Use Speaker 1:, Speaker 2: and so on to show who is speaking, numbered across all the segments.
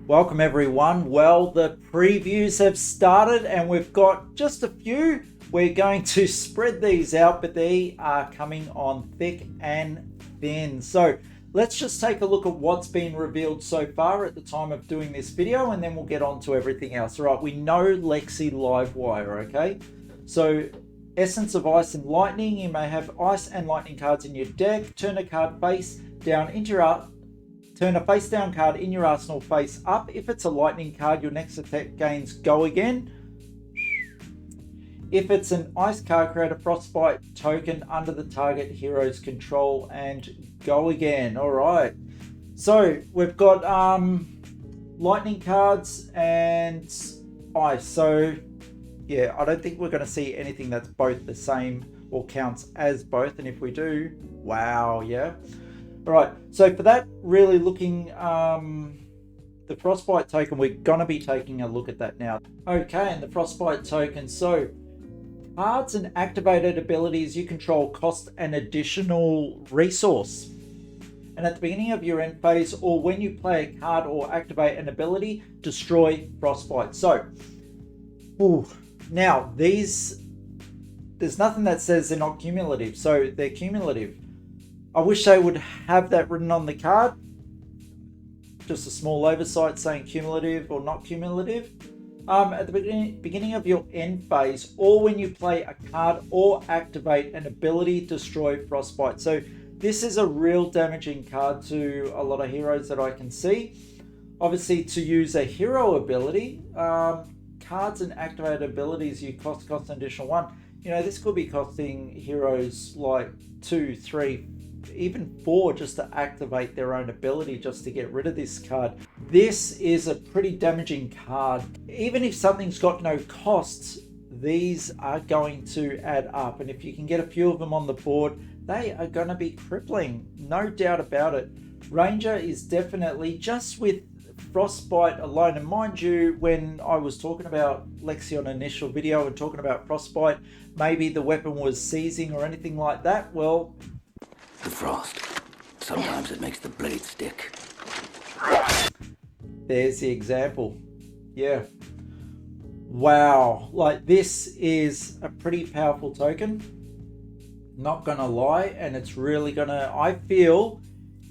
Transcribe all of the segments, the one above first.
Speaker 1: Welcome everyone. Well, the previews have started and we've got just a few. We're going to spread these out, but they are coming on thick and thin. So let's just take a look at what's been revealed so far at the time of doing this video, and then we'll get on to everything else. All right, we know Lexi Livewire, okay? So Essence of Ice and Lightning, you may have Ice and Lightning cards in your deck. Turn a card face down into your Turn a face down card in your arsenal face up. If it's a lightning card, your next attack gains go again. If it's an ice card, create a Frostbite token under the target hero's control and go again. All right. So we've got lightning cards and ice. So yeah, I don't think we're going to see anything that's both the same or counts as both. And if we do, wow, yeah. All right, so for that, really looking, the Frostbite token, we're going to be taking a look at that now. Okay, and the Frostbite token. So cards and activated abilities you control cost an additional resource. And at the beginning of your end phase, or when you play a card or activate an ability, destroy Frostbite. So, now these, there's nothing that says they're not cumulative, so they're cumulative. I wish they would have that written on the card. Just a small oversight saying cumulative or not cumulative. At the beginning of your end phase, or when you play a card or activate an ability, destroy Frostbite. So this is a real damaging card to a lot of heroes that I can see. Obviously, to use a hero ability, cards and activated abilities, you cost an additional 1. You know, this could be costing heroes like 2, 3, even 4 just to activate their own ability, just to get rid of this card. This is a pretty damaging card. Even if something's got no costs, these are going to add up, and if you can get a few of them on the board, they are going to be crippling, no doubt about it. Ranger is definitely, just with Frostbite alone, and mind you, when I was talking about Lexi on an initial video and talking about Frostbite, maybe the weapon was seizing or anything like that. Well,
Speaker 2: the frost. Sometimes it makes the blade stick.
Speaker 1: There's the example. Yeah. Wow. Like, this is a pretty powerful token. Not gonna lie. And it's really gonna, I feel,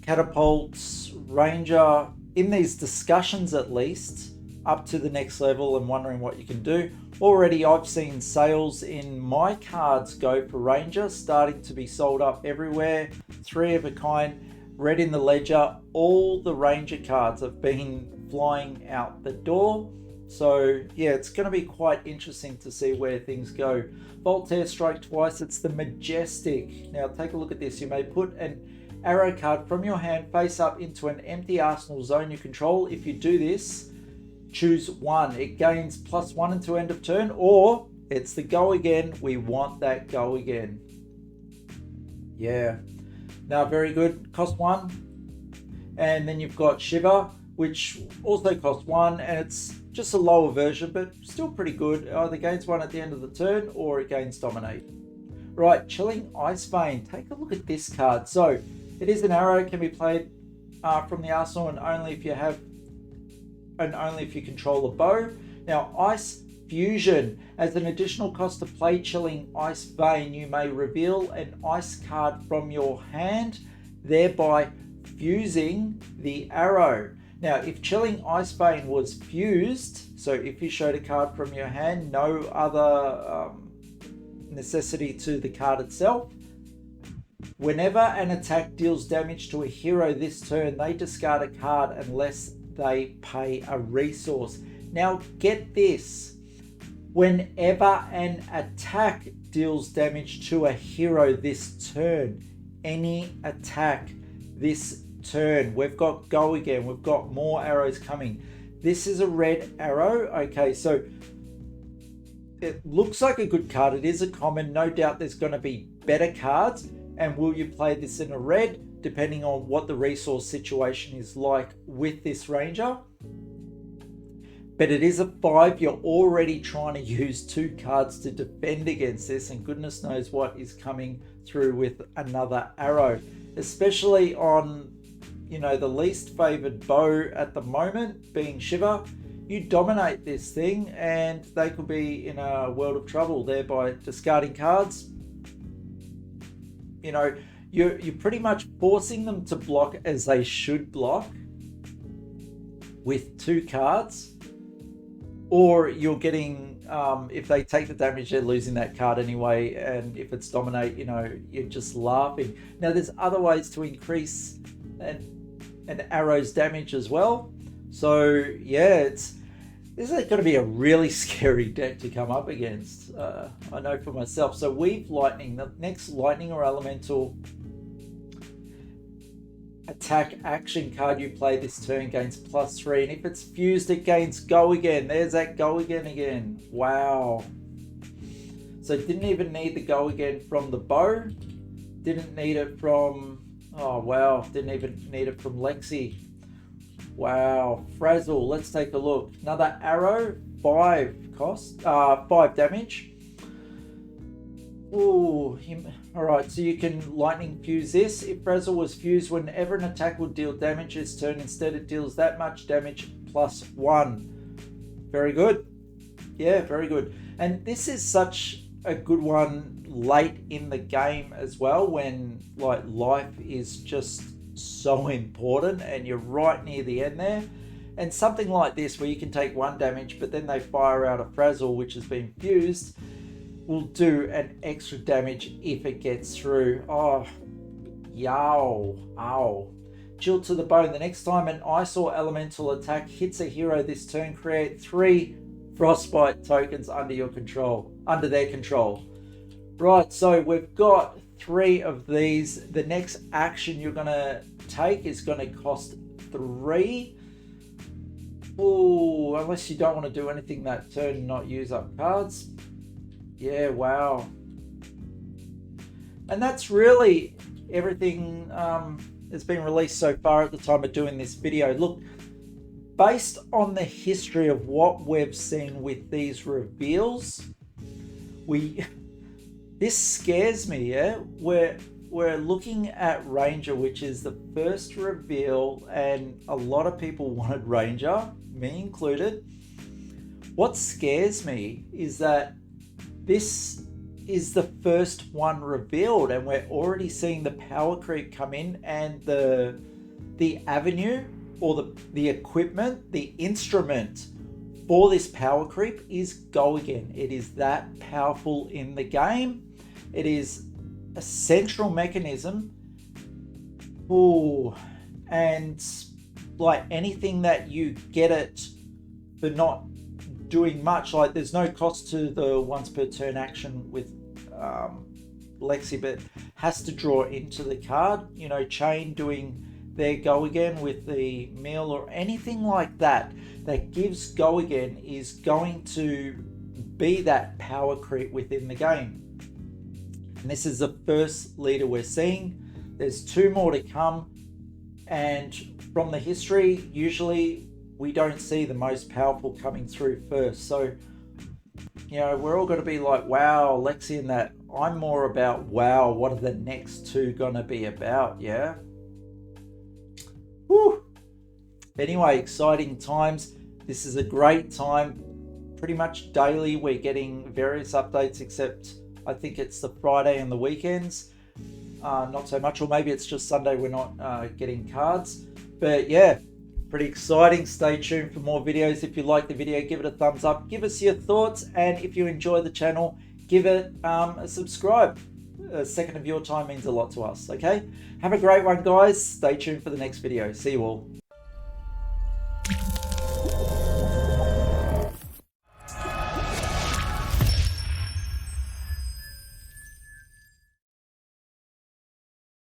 Speaker 1: catapults Ranger, in these discussions at least, up to the next level and wondering what you can do. Already I've seen sales in my cards go for Ranger, starting to be sold up everywhere. 3 of a kind, red in the ledger. All the Ranger cards have been flying out the door. So yeah, it's going to be quite interesting to see where things go. Voltaire, strike twice. It's the Majestic. Now take a look at this. You may put an arrow card from your hand face up into an empty arsenal zone you control. If you do this, choose 1. It gains +1 until end of turn, or it's the go again. We want that go again. Yeah. Now, very good. Cost 1. And then you've got Shiver, which also costs 1, and it's just a lower version, but still pretty good. It either gains 1 at the end of the turn, or it gains Dominate. Right, Chilling Ice Vein. Take a look at this card. So it is an arrow, can be played from the arsenal, and only if you control a bow. Now, Ice Fusion. As an additional cost to play Chilling Ice Vein, you may reveal an ice card from your hand, thereby fusing the arrow. Now, if Chilling Ice Vein was fused, so if you showed a card from your hand, no other necessity to the card itself, whenever an attack deals damage to a hero this turn, they discard a card unless they pay a resource. Now get this, whenever an attack deals damage to a hero this turn, any attack this turn, we've got go again, we've got more arrows coming. This is a red arrow. Okay, so it looks like a good card. It is a common. No doubt there's going to be better cards, and will you play this in a red, depending on what the resource situation is like with this Ranger. But it is a 5. You're already trying to use 2 cards to defend against this, and goodness knows what is coming through with another arrow, especially on you know, the least favored bow at the moment, being Shiva, you dominate this thing and they could be in a world of trouble there by discarding cards. You know, you're pretty much forcing them to block as they should block with 2 cards, or you're getting, if they take the damage, they're losing that card anyway, and if it's dominate, you know, you're just laughing. Now there's other ways to increase an arrow's damage as well. So yeah, this is going to be a really scary deck to come up against. I know for myself. So Weave Lightning, the next lightning or elemental attack action card you play this turn gains +3, and if it's fused it gains Go Again. There's that Go Again. Wow. So didn't even need the Go Again from the bow, didn't need it from, oh wow, didn't even need it from Lexi. Wow. Frazzle, let's take a look. Another arrow, 5 cost, 5 damage. Ooh, alright, so you can lightning fuse this. If Frazzle was fused, whenever an attack will deal damage this turn, instead it deals that much damage +1. Very good. Yeah, very good. And this is such a good one late in the game as well, when like life is just so important and you're right near the end there. And something like this where you can take 1 damage, but then they fire out a Frazzle which has been fused, will do an extra damage if it gets through. Oh, yow, ow. Chill to the bone. The next time an ice or elemental attack hits a hero this turn, create 3 Frostbite tokens under their control. Right, so we've got 3 of these. The next action you're going to take is going to cost 3. Oh, unless you don't want to do anything that turn and not use up cards. Yeah, wow. And that's really everything that's been released so far at the time of doing this video. Look, based on the history of what we've seen with these reveals, this scares me, yeah? We're looking at Ranger, which is the first reveal, and a lot of people wanted Ranger, me included. What scares me is that this is the first one revealed, and we're already seeing the power creep come in, and the avenue or the equipment, the instrument for this power creep is Go Again. It is that powerful in the game. It is a central mechanism. Ooh, and like anything that you get it for not doing much, like there's no cost to the once per turn action with Lexi, but has to draw into the card. You know, Chain doing their Go Again with the meal or anything like that that gives Go Again is going to be that power creep within the game. And this is the first leader we're seeing. There's 2 more to come, and from the history, usually we don't see the most powerful coming through first. So, you know, we're all going to be like, wow, Lexi and that. I'm more about, wow, what are the next 2 going to be about, yeah? Whew. Anyway, exciting times. This is a great time. Pretty much daily we're getting various updates, except I think it's the Friday and the weekends. Not so much, or maybe it's just Sunday we're not getting cards. But yeah, pretty exciting. Stay tuned for more videos. If you like the video, give it a thumbs up. Give us your thoughts, and if you enjoy the channel, give it a subscribe. A second of your time means a lot to us, okay? Have a great one, guys. Stay tuned for the next video. See you all.